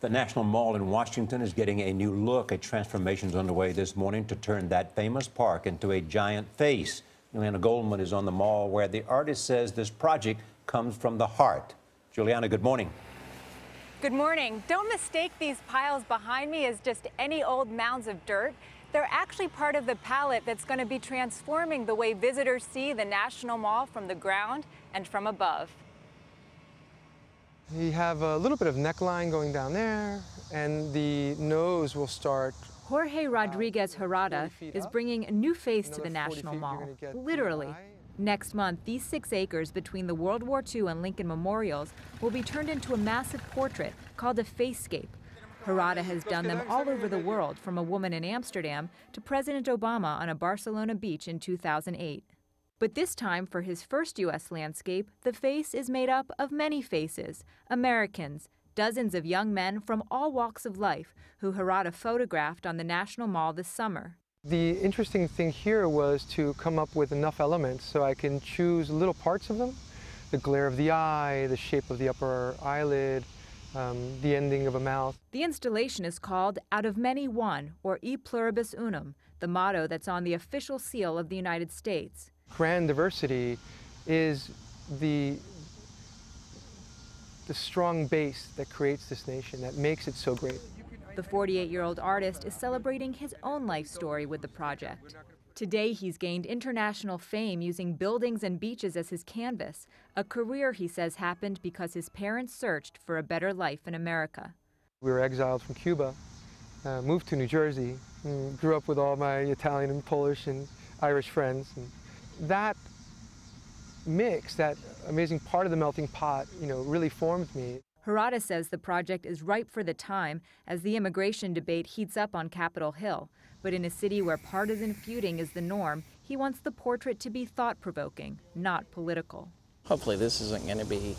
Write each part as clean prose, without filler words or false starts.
The National Mall in Washington is getting a new look. A transformation is underway this morning to turn that famous park into a giant face. Julianna Goldman is on the mall where the artist says this project comes from the heart. Julianna, good morning. Good morning. Don't mistake these piles behind me as just any old mounds of dirt. They're actually part of the palette that's going to be transforming the way visitors see the National Mall from the ground and from above. You have a little bit of neckline going down there, and the nose will start. Jorge Rodriguez Gerada is bringing a new face to the National Mall, literally. Next month, these 6 acres between the World War II and Lincoln memorials will be turned into a massive portrait called a Facescape. Gerada has done them all over the world, from a woman in Amsterdam to President Obama on a Barcelona beach in 2008. But this time, for his first U.S. landscape, the face is made up of many faces, Americans, dozens of young men from all walks of life who Gerada photographed on the National Mall this summer. The interesting thing here was to come up with enough elements so I can choose little parts of them. The glare of the eye, the shape of the upper eyelid, the ending of a mouth. The installation is called Out of Many One, or E Pluribus Unum, the motto that's on the official seal of the United States. Grand diversity is the strong base that creates this nation, that makes it so great. The 48-year-old artist is celebrating his own life story with the project. Today, he's gained international fame using buildings and beaches as his canvas, a career he says happened because his parents searched for a better life in America. We were exiled from Cuba, moved to New Jersey, grew up with all my Italian and Polish and Irish friends. And that mix, that amazing part of the melting pot, really formed me. Gerada says the project is ripe for the time as the immigration debate heats up on Capitol Hill. But in a city where partisan feuding is the norm, he wants the portrait to be thought-provoking, not political. Hopefully this isn't going to be,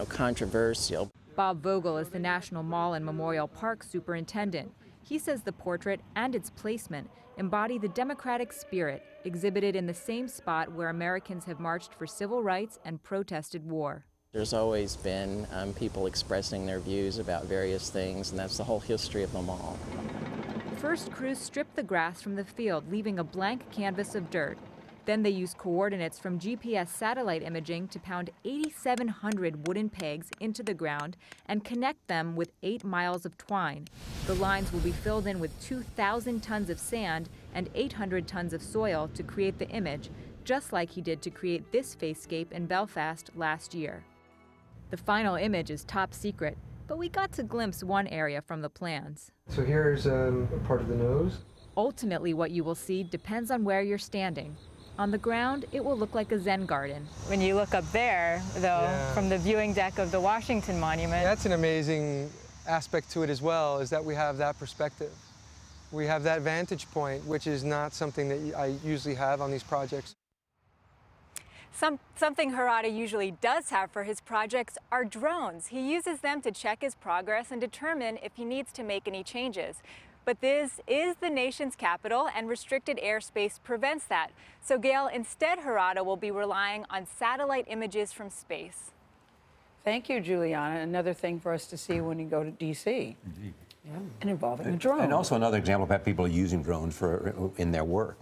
controversial. Bob Vogel is the National Mall and Memorial Park superintendent. He says the portrait and its placement embody the democratic spirit exhibited in the same spot where Americans have marched for civil rights and protested war. There's always been people expressing their views about various things, and that's the whole history of the mall. First, crews strip the grass from the field, leaving a blank canvas of dirt. Then they use coordinates from GPS satellite imaging to pound 8,700 wooden pegs into the ground and connect them with 8 miles of twine. The lines will be filled in with 2,000 tons of sand and 800 tons of soil to create the image, just like he did to create this Facescape in Belfast last year. The final image is top secret, but we got to glimpse one area from the plans. So here's a part of the nose. Ultimately, what you will see depends on where you're standing. On the ground, it will look like a Zen garden. When you look up there, though, from the viewing deck of the Washington Monument. That's an amazing aspect to it as well, is that we have that perspective. We have that vantage point, which is not something that I usually have on these projects. Something Gerada usually does have for his projects are drones. He uses them to check his progress and determine if he needs to make any changes. But this is the nation's capital, and restricted airspace prevents that. So, Gail, instead, Gerada will be relying on satellite images from space. Thank you, Julianna. Another thing for us to see when you go to D.C. Indeed. Yeah. And involving a drone. And also another example of people using drones in their work,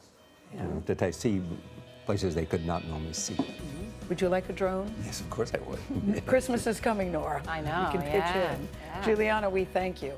to see places they could not normally see. Would you like a drone? Yes, of course I would. Christmas is coming, Nora. I know, You can pitch in. Yeah. Julianna, we thank you.